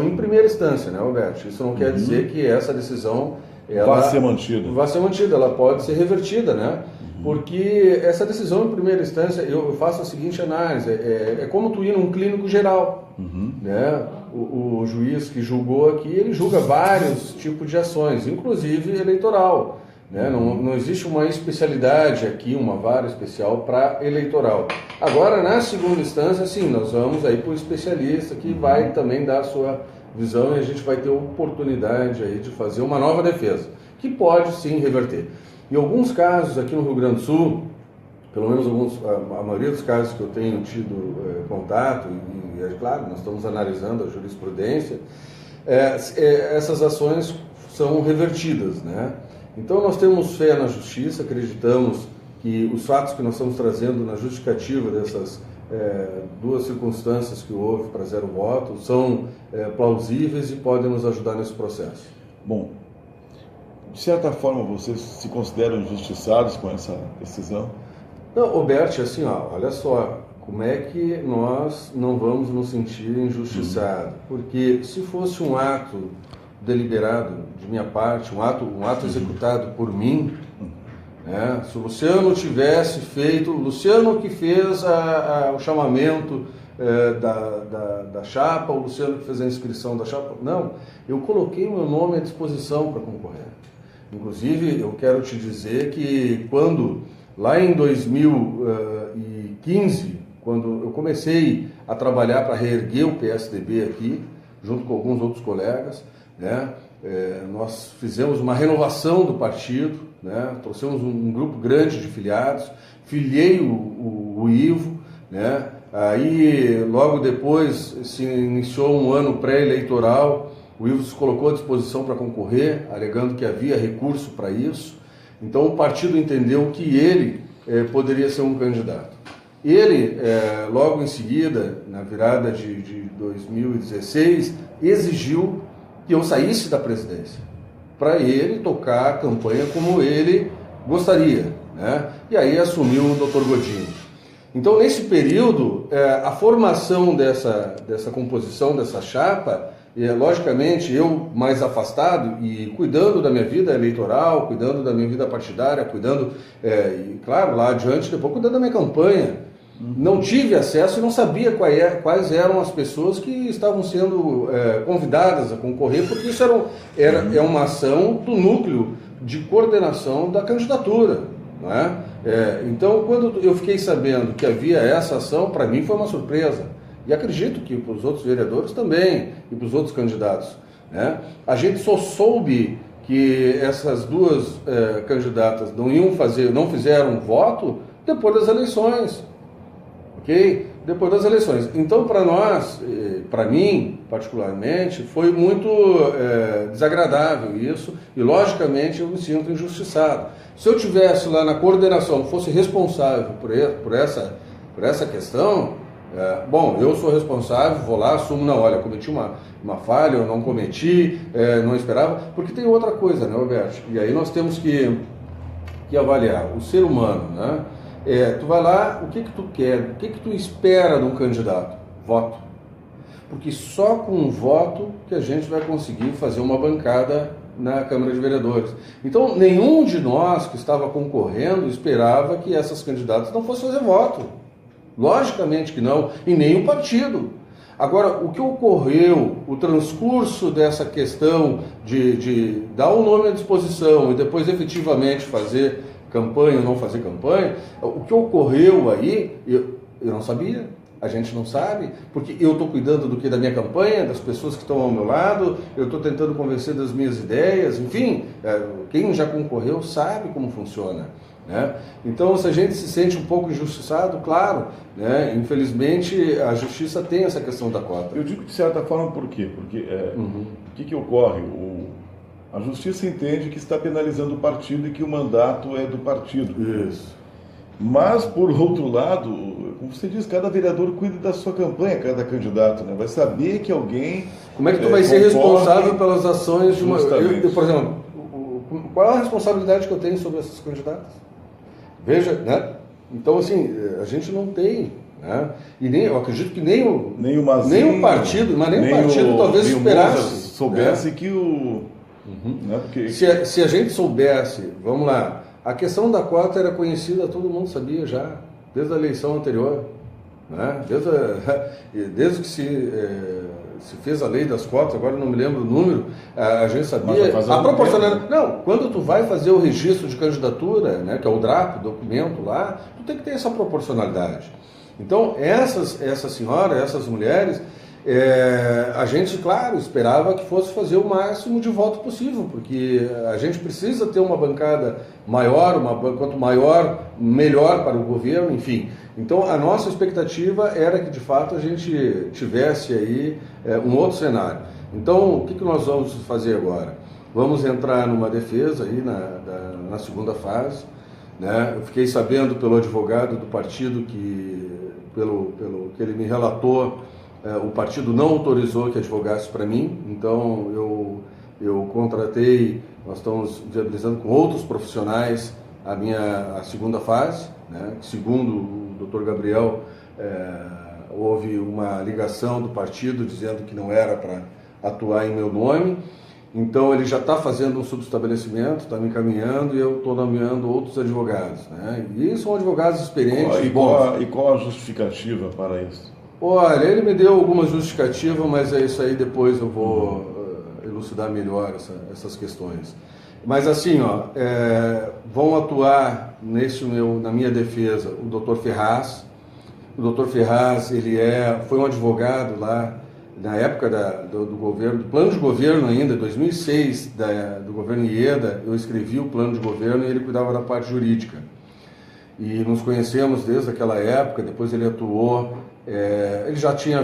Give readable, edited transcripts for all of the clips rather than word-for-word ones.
em primeira instância, né, Alberto? Isso não quer dizer que essa decisão vai ser mantida. Vai ser mantida, ela pode ser revertida, né? Porque essa decisão em primeira instância, eu faço a seguinte análise, é como tu ir num clínico geral, né? O juiz que julgou aqui, ele julga vários tipos de ações, inclusive eleitoral, né? Não existe uma especialidade aqui, uma vara especial para eleitoral. Agora, na segunda instância, sim, nós vamos aí para o especialista que vai também dar a sua visão e a gente vai ter oportunidade aí de fazer uma nova defesa, que pode sim reverter. Em alguns casos aqui no Rio Grande do Sul, pelo menos a maioria dos casos que eu tenho tido contato, e é claro, nós estamos analisando a jurisprudência, essas ações são revertidas, né? Então nós temos fé na justiça, acreditamos que os fatos que nós estamos trazendo na justificativa dessas duas circunstâncias que houve para 0 voto são plausíveis e podem nos ajudar nesse processo. Bom, de certa forma vocês se consideram injustiçados com essa decisão? Não, Roberto, assim, olha só, como é que nós não vamos nos sentir injustiçados? Porque se fosse um ato deliberado de minha parte, um ato executado por mim, né, se o Luciano tivesse feito, o Luciano que fez o chamamento da chapa, o Luciano que fez a inscrição da chapa, não, eu coloquei o meu nome à disposição para concorrer. Inclusive, eu quero te dizer que quando, lá em 2015, quando eu comecei a trabalhar para reerguer o PSDB aqui, junto com alguns outros colegas, né, nós fizemos uma renovação do partido, né, trouxemos um grupo grande de filiados, filiei o Ivo, né, aí logo depois se iniciou um ano pré-eleitoral. O Ivo se colocou à disposição para concorrer, alegando que havia recurso para isso. Então o partido entendeu que ele poderia ser um candidato. Ele, logo em seguida, na virada de 2016, exigiu que eu saísse da presidência, para ele tocar a campanha como ele gostaria, né? E aí assumiu o Dr. Godinho. Então, nesse período, a formação dessa composição, dessa chapa, logicamente, eu mais afastado e cuidando da minha vida eleitoral, cuidando da minha vida partidária, cuidando, e claro, lá adiante, depois cuidando da minha campanha. Não tive acesso e não sabia quais eram as pessoas que estavam sendo convidadas a concorrer, porque isso é uma ação do núcleo de coordenação da candidatura, não é? Então, quando eu fiquei sabendo que havia essa ação, para mim foi uma surpresa. E acredito que para os outros vereadores também, e para os outros candidatos, né? A gente só soube que essas duas candidatas não fizeram voto depois das eleições. Ok? Depois das eleições. Então, para nós, para mim, particularmente, foi muito desagradável isso, e logicamente eu me sinto injustiçado. Se eu tivesse lá na coordenação, fosse responsável por essa questão, bom, eu sou responsável, vou lá, assumo, não, olha, cometi uma falha, eu não cometi, não esperava, porque tem outra coisa, né, Roberto? E aí nós temos que avaliar o ser humano, né? Tu vai lá, o que tu quer, o que tu espera de um candidato? Voto. Porque só com um voto que a gente vai conseguir fazer uma bancada na Câmara de Vereadores. Então, nenhum de nós que estava concorrendo esperava que essas candidatas não fossem fazer voto. Logicamente que não, e nem o partido. Agora, o que ocorreu, o transcurso dessa questão de dar o nome à disposição e depois efetivamente fazer campanha ou não fazer campanha, o que ocorreu aí, eu não sabia, a gente não sabe, porque eu estou cuidando do que? Da minha campanha, das pessoas que estão ao meu lado, eu estou tentando convencer das minhas ideias, enfim, quem já concorreu sabe como funciona, né? Então, se a gente se sente um pouco injustiçado, claro, né? Infelizmente a justiça tem essa questão da cota. Eu digo de certa forma por quê? Porque o que ocorre? A justiça entende que está penalizando o partido e que o mandato é do partido. Isso. Mas, por outro lado, como você diz, cada vereador cuida da sua campanha, cada candidato, né? Vai saber que alguém... Como é que tu vai ser responsável pelas ações de uma... por exemplo, qual é a responsabilidade que eu tenho sobre essas candidatas? Veja, né? Então, assim, a gente não tem né? E nem, eu acredito que nem o partido, mas nem o partido talvez esperasse. Soubesse, né? Que o... Né? Porque... Se a gente soubesse, vamos lá, a questão da cota era conhecida, todo mundo sabia já, desde a eleição anterior, né? Desde que se fez a lei das cotas, agora não me lembro o número, a gente sabia a proporcionalidade. Não, quando tu vai fazer o registro de candidatura, né, que é o DRAP, documento lá, tu tem que ter essa proporcionalidade. Então, essas senhoras, essas mulheres, a gente, claro, esperava que fosse fazer o máximo de voto possível, porque a gente precisa ter uma bancada maior, quanto maior, melhor para o governo, enfim. Então, a nossa expectativa era que, de fato, a gente tivesse aí um outro cenário. Então, o que nós vamos fazer agora? Vamos entrar numa defesa aí na segunda fase, né? Eu fiquei sabendo pelo advogado do partido que, pelo que ele me relatou, o partido não autorizou que advogasse para mim, então eu contratei, nós estamos viabilizando com outros profissionais a segunda fase, né? Segundo o Dr. Gabriel, houve uma ligação do partido dizendo que não era para atuar em meu nome, então ele já está fazendo um subestabelecimento, está me encaminhando e eu estou nomeando outros advogados, né? E são advogados experientes. E qual a justificativa para isso? Olha, ele me deu alguma justificativa, mas é isso aí, depois eu vou elucidar melhor essas questões. Mas assim, vão atuar na minha defesa o Dr. Ferraz. O Dr. Ferraz, ele foi um advogado lá na época do governo, do plano de governo ainda, 2006, do governo Ieda. Eu escrevi o plano de governo e ele cuidava da parte jurídica. E nos conhecemos desde aquela época. Depois ele atuou, ele já tinha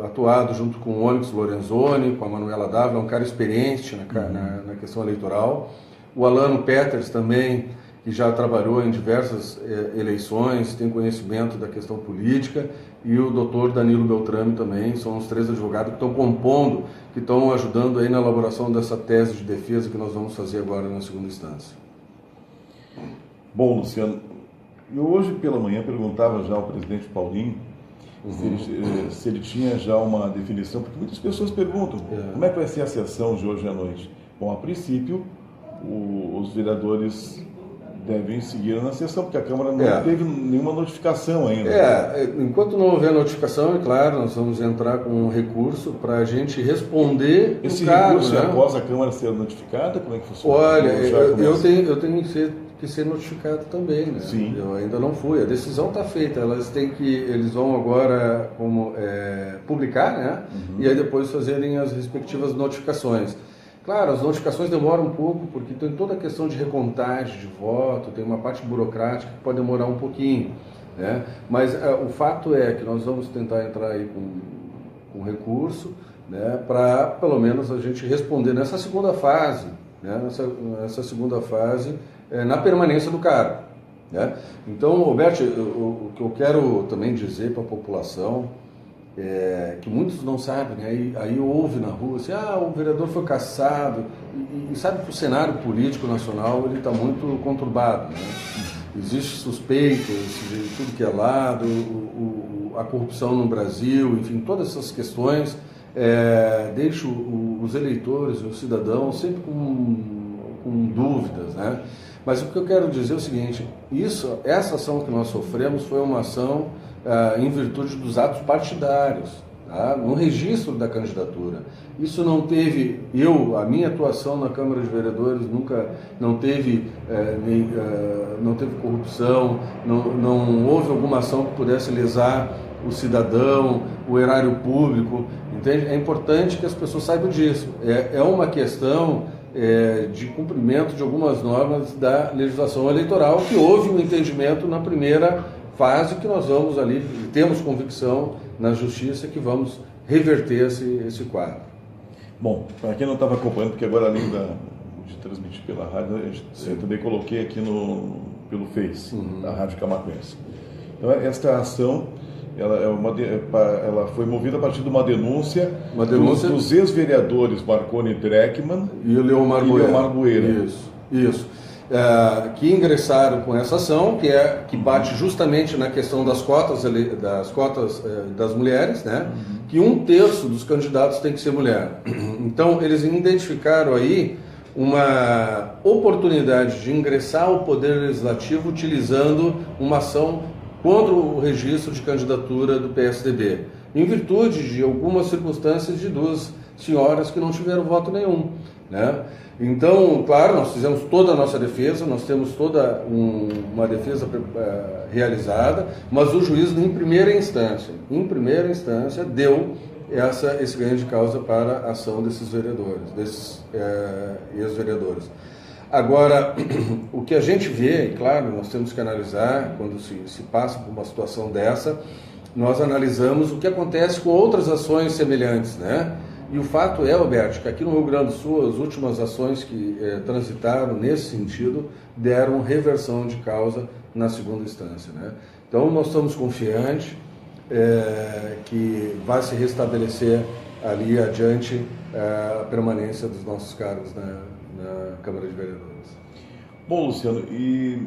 atuado junto com o Onyx Lorenzoni, com a Manuela Dávila, um cara experiente na questão eleitoral. O Alano Peters também, que já trabalhou em diversas eleições, tem conhecimento da questão política, e o doutor Danilo Beltrame também, são os 3 advogados que estão compondo, que estão ajudando aí na elaboração dessa tese de defesa que nós vamos fazer agora na segunda instância. Bom, Luciano, eu hoje pela manhã perguntava já ao presidente Paulinho se ele tinha já uma definição, porque muitas pessoas perguntam como é que vai ser a sessão de hoje à noite. Bom, a princípio, os vereadores devem seguir na sessão, porque a Câmara não teve nenhuma notificação ainda. Enquanto não houver notificação, é claro, nós vamos entrar com um recurso para a gente responder esse recurso, né? Após a Câmara ser notificada, como é que funciona? Olha, eu tenho que ser notificado também, né? Sim. Eu ainda não fui, a decisão está feita, eles vão agora publicar, né? E aí depois fazerem as respectivas notificações. Claro, as notificações demoram um pouco, porque tem toda a questão de recontagem de voto, tem uma parte burocrática que pode demorar um pouquinho, né? Mas o fato é que nós vamos tentar entrar aí com recurso, né, para pelo menos a gente responder nessa segunda fase, né, nessa segunda fase, na permanência do cargo, né? Então, Roberto, o que eu quero também dizer para a população que muitos não sabem, né? Aí ouve na rua assim, o vereador foi cassado, e sabe que o cenário político nacional ele está muito conturbado, né? Existem suspeitas de tudo que é lado, a corrupção no Brasil, enfim, todas essas questões deixam os eleitores, os cidadãos sempre com dúvidas, né? Mas o que eu quero dizer é o seguinte, essa ação que nós sofremos foi uma ação em virtude dos atos partidários, tá? No registro da candidatura. Isso não teve, a minha atuação na Câmara de Vereadores não teve corrupção, não houve alguma ação que pudesse lesar o cidadão, o erário público, entende? É importante que as pessoas saibam disso. É uma questão de cumprimento de algumas normas da legislação eleitoral, que houve um entendimento na primeira fase, que nós vamos ali, temos convicção na Justiça que vamos reverter esse quadro. Bom, para quem não estava acompanhando, porque agora além de transmitir pela rádio, eu também coloquei aqui pelo Face, da Rádio Camaquense. Então, esta ação ela foi movida a partir de uma denúncia dos ex-vereadores Marconi Dreckmann e o Leomar Bueira. Bueira. Isso. que ingressaram com essa ação, que bate justamente na questão das cotas das mulheres, né? Que 1/3 dos candidatos tem que ser mulher. Então, eles identificaram aí uma oportunidade de ingressar ao Poder Legislativo utilizando uma ação contra o registro de candidatura do PSDB, em virtude de algumas circunstâncias de 2 senhoras que não tiveram voto nenhum, né? Então, claro, nós fizemos toda a nossa defesa, nós temos toda uma defesa realizada, mas o juiz, em primeira instância, deu esse ganho de causa para a ação desses vereadores, desses ex-vereadores. Agora, o que a gente vê, e claro, nós temos que analisar, quando se passa por uma situação dessa, nós analisamos o que acontece com outras ações semelhantes, né? E o fato é, Alberto, que aqui no Rio Grande do Sul, as últimas ações que transitaram nesse sentido deram reversão de causa na segunda instância, né? Então, nós estamos confiantes que vai se restabelecer ali adiante a permanência dos nossos cargos na Câmara de Vereadores. Bom, Luciano, e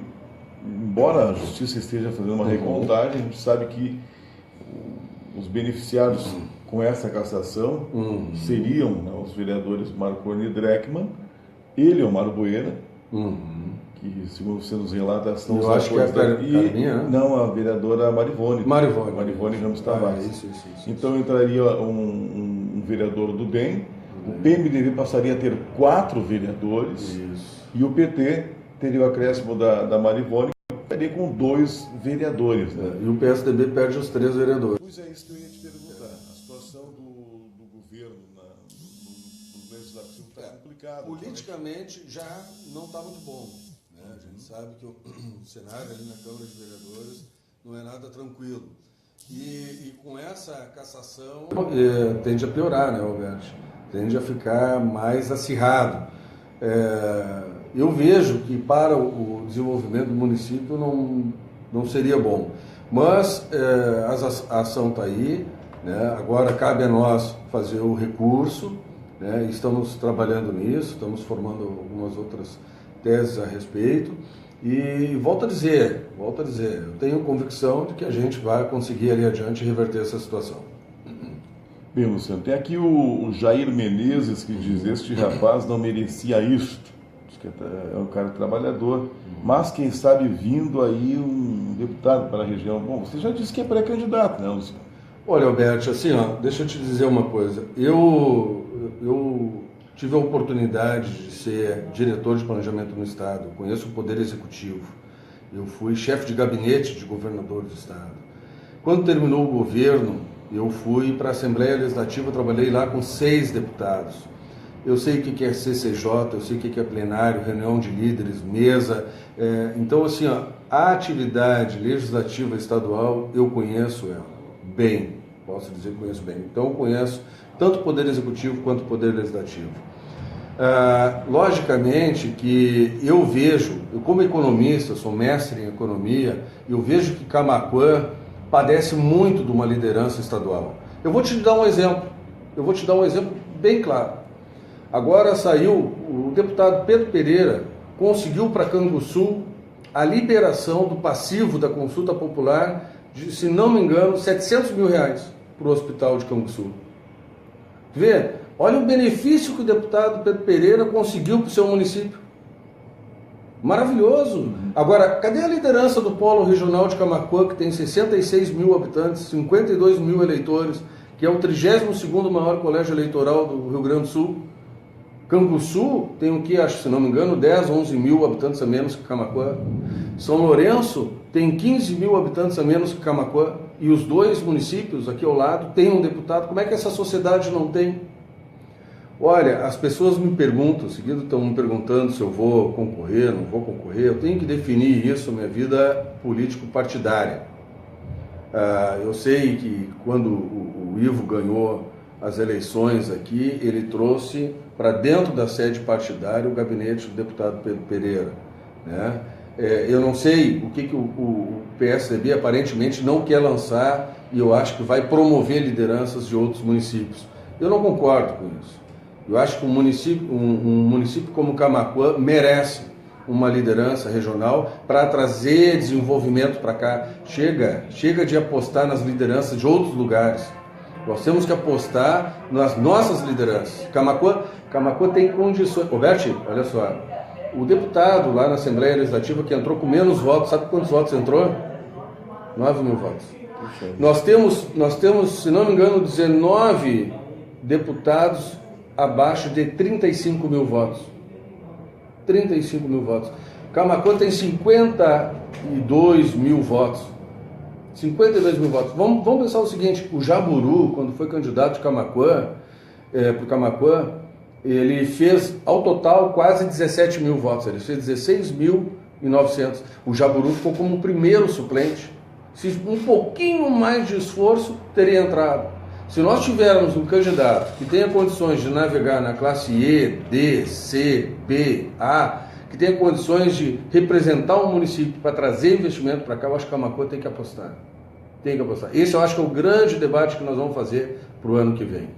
embora a Justiça esteja fazendo uma recontagem, a gente sabe que os beneficiados com essa cassação seriam, né, os vereadores Marconi e Dreckmann e Leomar Bueira, que, segundo você nos relata, estão eu acho que é a Carminha, né? Não, a vereadora Marivone Ramos Tavares. Isso. Então entraria um vereador do DEM, o PMDB passaria a ter 4 vereadores, e o PT teria o acréscimo da Marivone, ficaria com 2 vereadores. Né? E o PSDB perde os 3 vereadores. Pois é, isso que eu ia te perguntar. A situação do governo no legislativo está complicada. Politicamente já não está muito bom, né? A gente sabe que o cenário ali na Câmara de Vereadores não é nada tranquilo. E com essa cassação tende a piorar, né, Alberto? Tende a ficar mais acirrado. Eu vejo que para o desenvolvimento do município não seria bom. Mas a ação está aí, né? Agora cabe a nós fazer o recurso, né? Estamos trabalhando nisso, estamos formando algumas outras teses a respeito. E volto a dizer, eu tenho convicção de que a gente vai conseguir ali adiante reverter essa situação. Bem, Luciano, tem aqui o Jair Menezes que diz: este rapaz não merecia isto. Diz que é um cara trabalhador, mas quem sabe vindo aí um deputado para a região. Bom, você já disse que é pré-candidato, né, Luciano? Olha, Alberto, assim, deixa eu te dizer uma coisa. Eu tive a oportunidade de ser diretor de planejamento no Estado, eu conheço o Poder Executivo, eu fui chefe de gabinete de governador do Estado. Quando terminou o governo, eu fui para a Assembleia Legislativa, trabalhei lá com 6 deputados. Eu sei o que é CCJ, eu sei o que é plenário, reunião de líderes, mesa. Então, assim, a atividade legislativa estadual, eu conheço ela bem, posso dizer que conheço bem. Então, eu conheço tanto o Poder Executivo quanto o Poder Legislativo. Logicamente que eu vejo, eu como economista, sou mestre em economia, eu vejo que Camaquã padece muito de uma liderança estadual. Eu vou te dar um exemplo bem claro. Agora saiu, o deputado Pedro Pereira conseguiu para Canguçu a liberação do passivo da consulta popular de, se não me engano, R$700 mil para o hospital de Canguçu. Vê, olha o benefício que o deputado Pedro Pereira conseguiu para o seu município. Maravilhoso. Agora, cadê a liderança do Polo Regional de Camaquã, que tem 66 mil habitantes, 52 mil eleitores, que é o 32º maior colégio eleitoral do Rio Grande do Sul? Canguçu tem o que, acho, se não me engano, 10, 11 mil habitantes a menos que Camaquã. São Lourenço tem 15 mil habitantes a menos que Camaquã. E os 2 municípios aqui ao lado têm um deputado. Como é que essa sociedade não tem? Olha, as pessoas me perguntam, seguido estão me perguntando se eu vou concorrer, não vou concorrer. Eu tenho que definir isso, minha vida político-partidária. Eu sei que quando o Ivo ganhou as eleições aqui, ele trouxe para dentro da sede partidária o gabinete do deputado Pedro Pereira, né? Eu não sei o que o PSDB aparentemente não quer lançar e eu acho que vai promover lideranças de outros municípios. Eu não concordo com isso. Eu acho que um município como Camaquã merece uma liderança regional para trazer desenvolvimento para cá. Chega de apostar nas lideranças de outros lugares. Nós temos que apostar nas nossas lideranças. Camaquã tem condições. Roberto, olha só, o deputado lá na Assembleia Legislativa que entrou com menos votos, sabe quantos votos entrou? 9 mil votos. Nós temos, se não me engano, 19 deputados abaixo de 35 mil votos. 35 mil votos. Camaquã tem 52 mil votos. 52 mil votos. Vamos pensar o seguinte, o Jaburu, quando foi candidato de Camaquã, para o Camaquã, ele fez, ao total, quase 17 mil votos. Ele fez 16.900. O Jaburu ficou como o primeiro suplente. Se um pouquinho mais de esforço, teria entrado. Se nós tivermos um candidato que tenha condições de navegar na classe E, D, C, B, A, que tenha condições de representar um município para trazer investimento para cá, eu acho que Camaquã tem que apostar. Tem que apostar. Esse eu acho que é o grande debate que nós vamos fazer para o ano que vem.